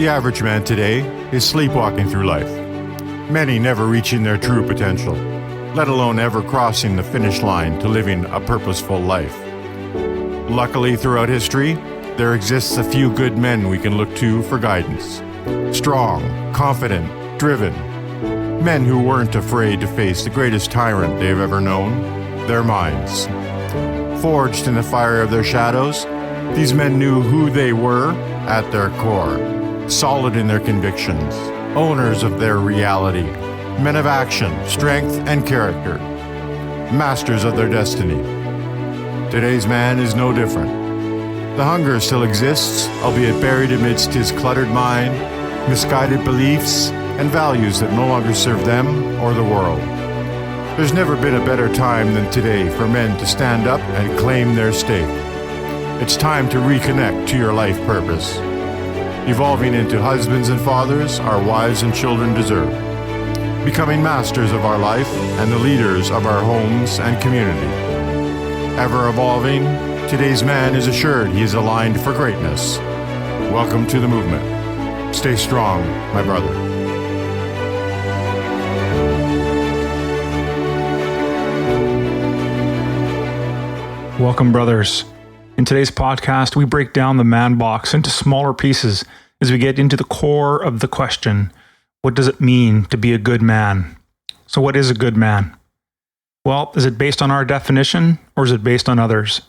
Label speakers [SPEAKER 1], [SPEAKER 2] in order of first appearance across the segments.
[SPEAKER 1] The average man today is sleepwalking through life, many never reaching their true potential, let alone ever crossing the finish line to living a purposeful life. Luckily, throughout history, there exists a few good men we can look to for guidance. Strong, confident, driven. Men who weren't afraid to face the greatest tyrant they've ever known, their minds. Forged in the fire of their shadows, these men knew who they were at their core, solid in their convictions, owners of their reality, men of action, strength, and character, masters of their destiny. Today's man is no different. The hunger still exists, albeit buried amidst his cluttered mind, misguided beliefs, and values that no longer serve them or the world. There's never been a better time than today for men to stand up and claim their stake. It's time to reconnect to your life purpose, evolving into husbands and fathers our wives and children deserve, becoming masters of our life and the leaders of our homes and community. Ever evolving, today's man is assured he is aligned for greatness. Welcome to the movement. Stay strong, my brother.
[SPEAKER 2] Welcome, brothers. In today's podcast, we break down the man box into smaller pieces as we get into the core of the question, what does it mean to be a good man? So what is a good man? Well, is it based on our definition or is it based on others?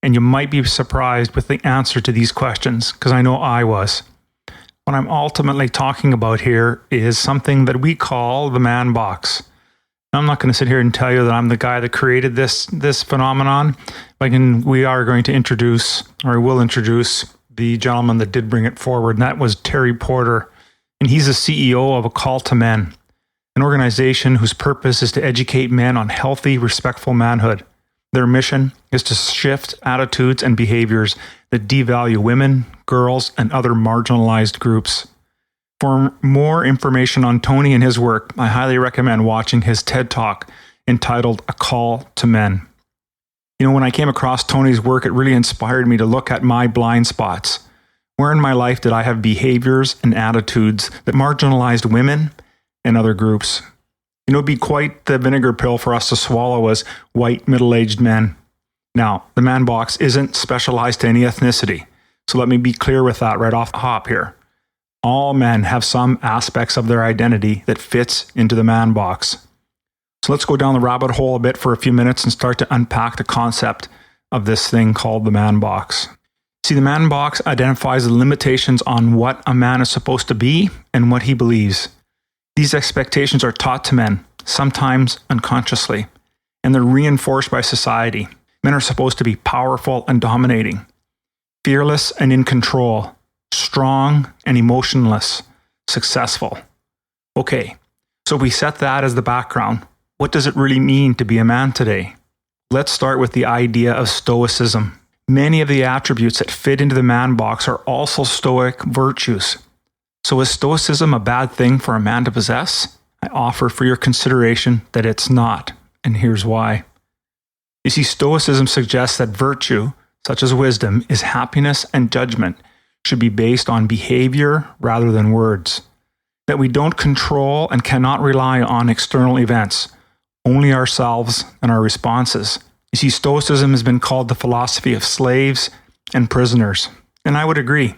[SPEAKER 2] And you might be surprised with the answer to these questions, because I know I was. What I'm ultimately talking about here is something that we call the man box. I'm not going to sit here and tell you that I'm the guy that created this phenomenon. We are going to introduce, or I will introduce, the gentleman that did bring it forward, and that was Terry Porter. And he's the CEO of A Call to Men, an organization whose purpose is to educate men on healthy, respectful manhood. Their mission is to shift attitudes and behaviors that devalue women, girls, and other marginalized groups. For more information on Tony and his work, I highly recommend watching his TED Talk entitled A Call to Men. You know, when I came across Tony's work, it really inspired me to look at my blind spots. Where in my life did I have behaviors and attitudes that marginalized women and other groups? You know, it'd be quite the vinegar pill for us to swallow as white, middle-aged men. Now, the man box isn't specialized to any ethnicity, so let me be clear with that right off the hop here. All men have some aspects of their identity that fits into the man box. So let's go down the rabbit hole a bit for a few minutes and start to unpack the concept of this thing called the man box. See, the man box identifies the limitations on what a man is supposed to be and what he believes. These expectations are taught to men, sometimes unconsciously, and they're reinforced by society. Men are supposed to be powerful and dominating, fearless and in control, strong and emotionless, successful. Okay, so if we set that as the background, what does it really mean to be a man today? Let's start with the idea of stoicism. Many of the attributes that fit into the man box are also stoic virtues. So is stoicism a bad thing for a man to possess? I offer for your consideration that it's not, and here's why. You see, stoicism suggests that virtue, such as wisdom, is happiness and judgment, should be based on behavior rather than words. That we don't control and cannot rely on external events, only ourselves and our responses. You see, Stoicism has been called the philosophy of slaves and prisoners, and I would agree.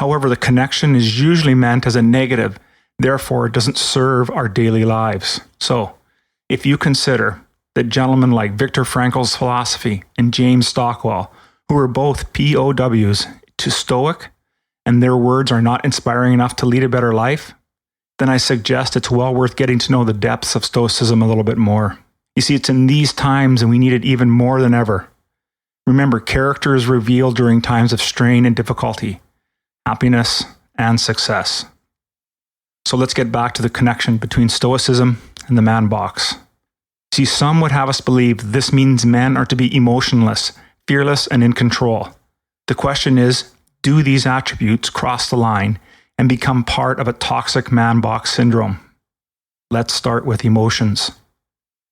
[SPEAKER 2] However, the connection is usually meant as a negative, therefore it doesn't serve our daily lives. So, if you consider that gentlemen like Viktor Frankl's philosophy and James Stockwell, who were both POWs to Stoic, and their words are not inspiring enough to lead a better life, then I suggest it's well worth getting to know the depths of Stoicism a little bit more. You see, it's in these times, and we need it even more than ever. Remember, character is revealed during times of strain and difficulty, happiness and success. So let's get back to the connection between Stoicism and the man box. See, some would have us believe this means men are to be emotionless, fearless, and in control. The question is, do these attributes cross the line and become part of a toxic man box syndrome? Let's start with emotions.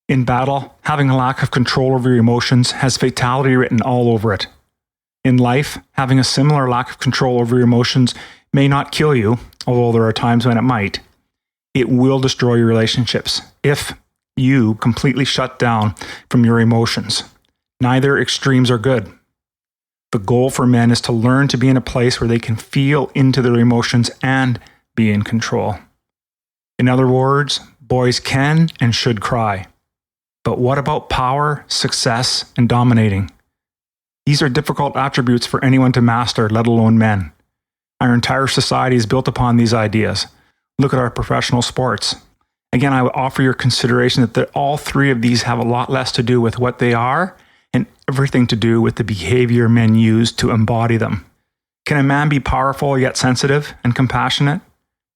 [SPEAKER 2] In battle, having a lack of control over your emotions has fatality written all over it. In life, having a similar lack of control over your emotions may not kill you, although there are times when it might. It will destroy your relationships if you completely shut down from your emotions. Neither extremes are good. The goal for men is to learn to be in a place where they can feel into their emotions and be in control. In other words, boys can and should cry. But what about power, success, and dominating? These are difficult attributes for anyone to master, let alone men. Our entire society is built upon these ideas. Look at our professional sports. Again, I would offer your consideration that all three of these have a lot less to do with what they are and everything to do with the behavior men use to embody them. Can a man be powerful yet sensitive and compassionate?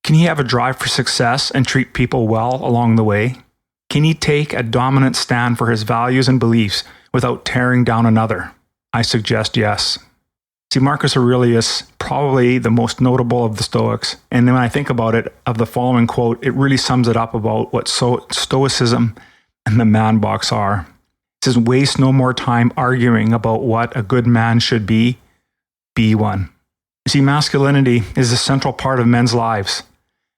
[SPEAKER 2] Can he have a drive for success and treat people well along the way? Can he take a dominant stand for his values and beliefs without tearing down another? I suggest yes. See, Marcus Aurelius, probably the most notable of the Stoics, and when I think about it, of the following quote, it really sums it up about what Stoicism and the man box are. It says, waste no more time arguing about what a good man should be one. You see, masculinity is a central part of men's lives,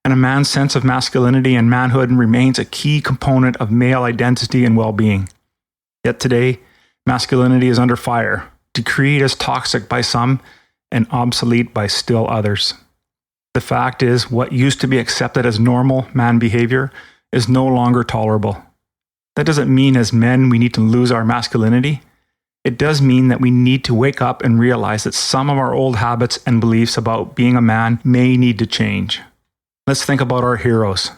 [SPEAKER 2] and a man's sense of masculinity and manhood remains a key component of male identity and well-being. Yet today, masculinity is under fire, decreed as toxic by some and obsolete by still others. The fact is, what used to be accepted as normal man behavior is no longer tolerable. That doesn't mean as men we need to lose our masculinity. It does mean that we need to wake up and realize that some of our old habits and beliefs about being a man may need to change. Let's think about our heroes.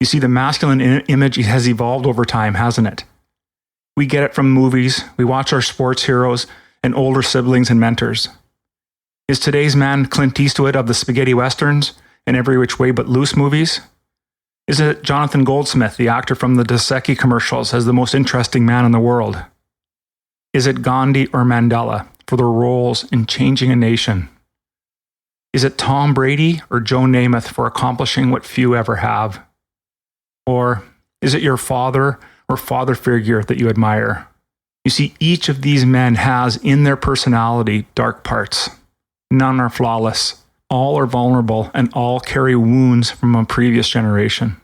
[SPEAKER 2] You see, the masculine image has evolved over time, hasn't it? We get it from movies, we watch our sports heroes and older siblings and mentors. Is today's man Clint Eastwood of the spaghetti westerns and Every Which Way But Loose movies? Is it Jonathan Goldsmith, the actor from the Dos Equis commercials, as the most interesting man in the world? Is it Gandhi or Mandela for their roles in changing a nation? Is it Tom Brady or Joe Namath for accomplishing what few ever have? Or is it your father or father figure that you admire? You see, each of these men has in their personality dark parts. None are flawless. All are vulnerable and all carry wounds from a previous generation.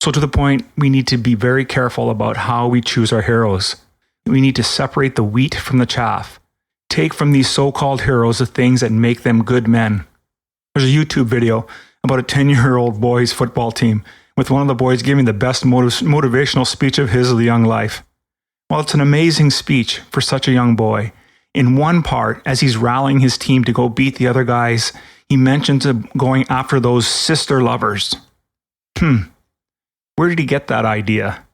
[SPEAKER 2] So to the point, we need to be very careful about how we choose our heroes. We need to separate the wheat from the chaff. Take from these so-called heroes the things that make them good men. There's a YouTube video about a 10-year-old boys football team with one of the boys giving the best motivational speech of his young life. Well, it's an amazing speech for such a young boy. In one part, as he's rallying his team to go beat the other guys, he mentions going after those sister lovers. Where did he get that idea?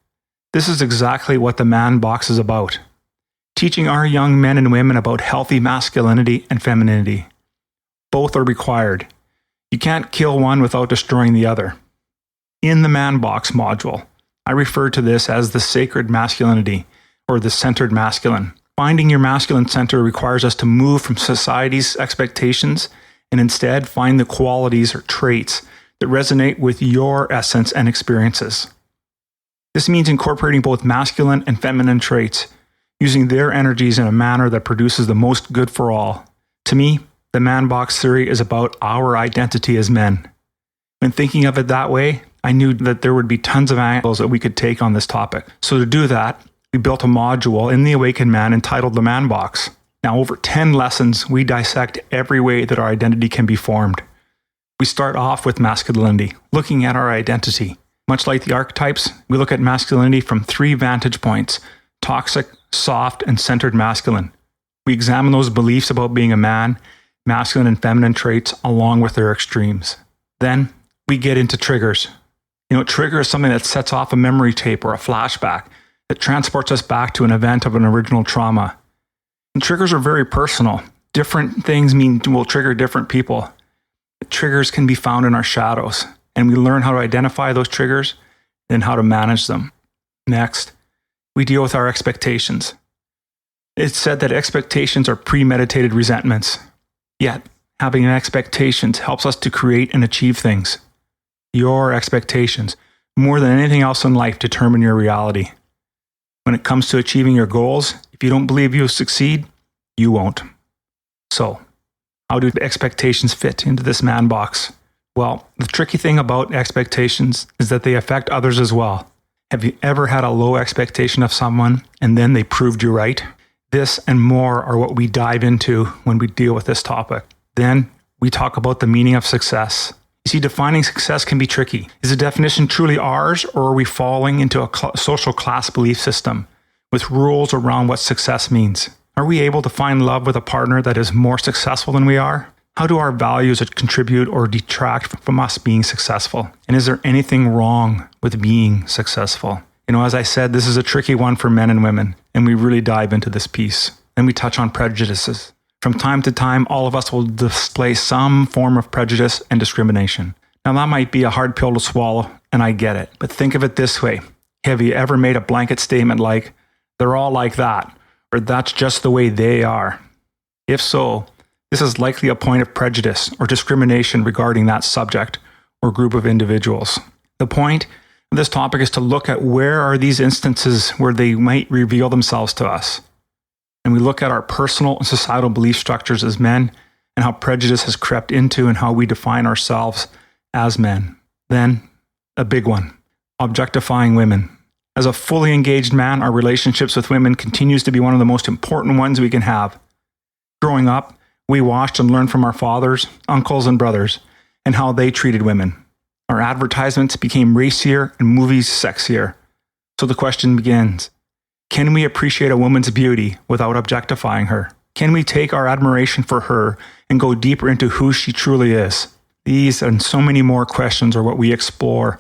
[SPEAKER 2] This is exactly what the man box is about. Teaching our young men and women about healthy masculinity and femininity. Both are required. You can't kill one without destroying the other. In the man box module, I refer to this as the sacred masculinity, or the centered masculine. Finding your masculine center requires us to move from society's expectations and instead find the qualities or traits that resonate with your essence and experiences. This means incorporating both masculine and feminine traits, using their energies in a manner that produces the most good for all. To me, the man box theory is about our identity as men. When thinking of it that way, I knew that there would be tons of angles that we could take on this topic. So to do that, we built a module in the Awakened Man entitled The Man Box. Now, over 10 lessons, we dissect every way that our identity can be formed. We start off with masculinity, looking at our identity. Much like the archetypes, we look at masculinity from 3 vantage points: toxic, soft, and centered masculine. We examine those beliefs about being a man, masculine and feminine traits, along with their extremes. Then we get into triggers. Trigger is something that sets off a memory tape or a flashback that transports us back to an event of an original trauma. And triggers are very personal. Different things will trigger different people. Triggers can be found in our shadows, and we learn how to identify those triggers and how to manage them. Next, we deal with our expectations. It's said that expectations are premeditated resentments. Yet, having expectations helps us to create and achieve things. Your expectations, more than anything else in life, determine your reality. When it comes to achieving your goals, if you don't believe you'll succeed, you won't. So, how do expectations fit into this man box? Well, the tricky thing about expectations is that they affect others as well. Have you ever had a low expectation of someone and then they proved you right? This and more are what we dive into when we deal with this topic. Then we talk about the meaning of success. You see, defining success can be tricky. Is the definition truly ours, or are we falling into a social class belief system with rules around what success means? Are we able to find love with a partner that is more successful than we are? How do our values contribute or detract from us being successful? And is there anything wrong with being successful? As I said, this is a tricky one for men and women, and we really dive into this piece. Then we touch on prejudices. From time to time, all of us will display some form of prejudice and discrimination. Now, that might be a hard pill to swallow, and I get it. But think of it this way. Have you ever made a blanket statement like, they're all like that, or that's just the way they are? If so, this is likely a point of prejudice or discrimination regarding that subject or group of individuals. The point of this topic is to look at where are these instances where they might reveal themselves to us. And we look at our personal and societal belief structures as men and how prejudice has crept into and how we define ourselves as men. Then, a big one, objectifying women. As a fully engaged man, our relationships with women continues to be one of the most important ones we can have. Growing up, we watched and learned from our fathers, uncles, and brothers and how they treated women. Our advertisements became racier and movies sexier. So the question begins, can we appreciate a woman's beauty without objectifying her? Can we take our admiration for her and go deeper into who she truly is? These and so many more questions are what we explore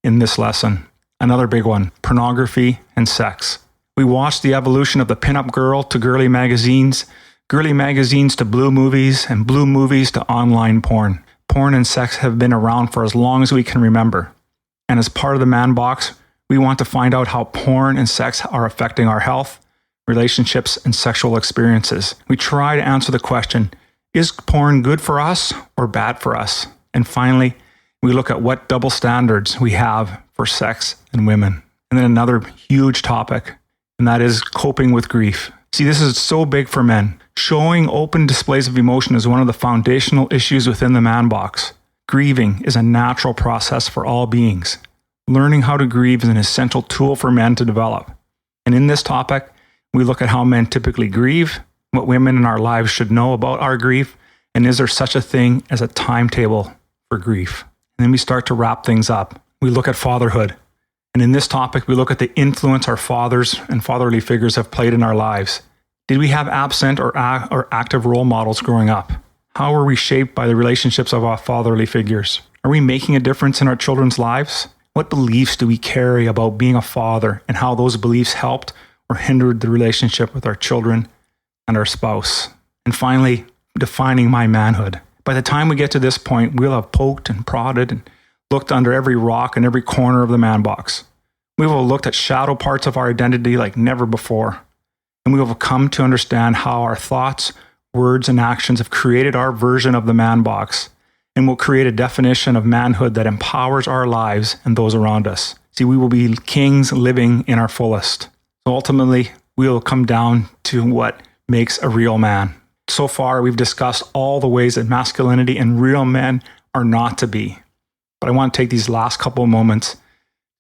[SPEAKER 2] in this lesson. Another big one, pornography and sex. We watched the evolution of the pinup girl to girly magazines to blue movies, and blue movies to online porn. Porn and sex have been around for as long as we can remember. And as part of the Man Box, we want to find out how porn and sex are affecting our health, relationships, and sexual experiences. We try to answer the question, is porn good for us or bad for us? And finally, we look at what double standards we have for sex and women. And then another huge topic, and that is coping with grief. See, this is so big for men. Showing open displays of emotion is one of the foundational issues within the Man Box. Grieving is a natural process for all beings. Learning how to grieve is an essential tool for men to develop. And in this topic, we look at how men typically grieve, what women in our lives should know about our grief, and is there such a thing as a timetable for grief? And then we start to wrap things up. We look at fatherhood. And in this topic, we look at the influence our fathers and fatherly figures have played in our lives. Did we have absent or active role models growing up? How were we shaped by the relationships of our fatherly figures? Are we making a difference in our children's lives? What beliefs do we carry about being a father and how those beliefs helped or hindered the relationship with our children and our spouse? And finally, defining my manhood. By the time we get to this point, we'll have poked and prodded and looked under every rock and every corner of the Man Box. We will have looked at shadow parts of our identity like never before. And we will have come to understand how our thoughts, words, and actions have created our version of the Man Box, and will create a definition of manhood that empowers our lives and those around us. See, we will be kings living in our fullest. So ultimately, we will come down to what makes a real man. So far, we've discussed all the ways that masculinity and real men are not to be. But I want to take these last couple of moments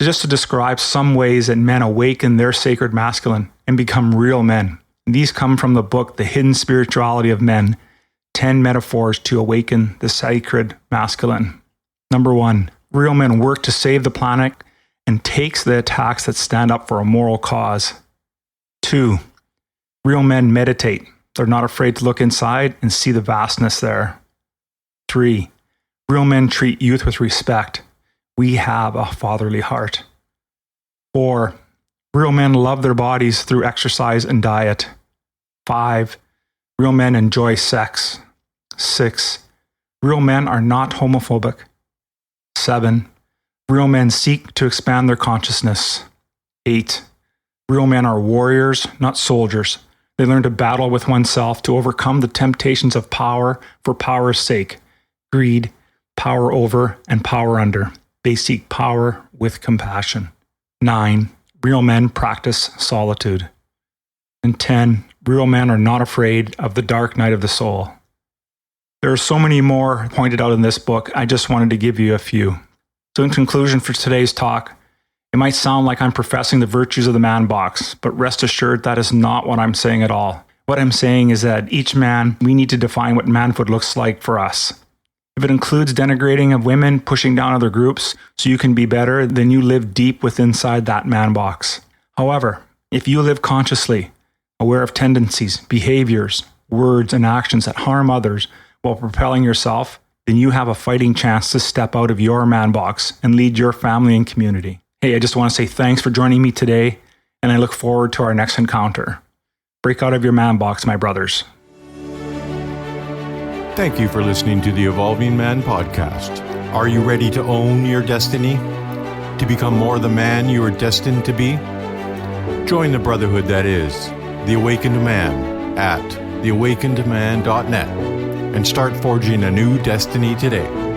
[SPEAKER 2] just to describe some ways that men awaken their sacred masculine and become real men. And these come from the book, The Hidden Spirituality of Men, 10 Metaphors to Awaken the Sacred Masculine. Number 1, real men work to save the planet and takes the attacks that stand up for a moral cause. 2, real men meditate. They're not afraid to look inside and see the vastness there. 3, real men treat youth with respect. We have a fatherly heart. 4, real men love their bodies through exercise and diet. 5, real men enjoy sex. 6, real men are not homophobic. 7, real men seek to expand their consciousness. 8, real men are warriors, not soldiers. They learn to battle with oneself to overcome the temptations of power for power's sake, greed, power over, and power under. They seek power with compassion. 9, real men practice solitude. And 10, real men are not afraid of the dark night of the soul. There are so many more pointed out in this book. I just wanted to give you a few. So in conclusion for today's talk, it might sound like I'm professing the virtues of the man box, but rest assured that is not what I'm saying at all. What I'm saying is that each man, we need to define what manhood looks like for us. If it includes denigrating of women, pushing down other groups so you can be better, then you live deep within inside that man box. However, if you live consciously, aware of tendencies, behaviors, words, and actions that harm others while propelling yourself, then you have a fighting chance to step out of your man box and lead your family and community. Hey, I just want to say thanks for joining me today, and I look forward to our next encounter. Break out of your man box, my brothers.
[SPEAKER 1] Thank you for listening to the Evolving Man podcast. Are you ready to own your destiny? To become more the man you are destined to be? Join the brotherhood that is The Awakened Man at theawakenedman.net and start forging a new destiny today.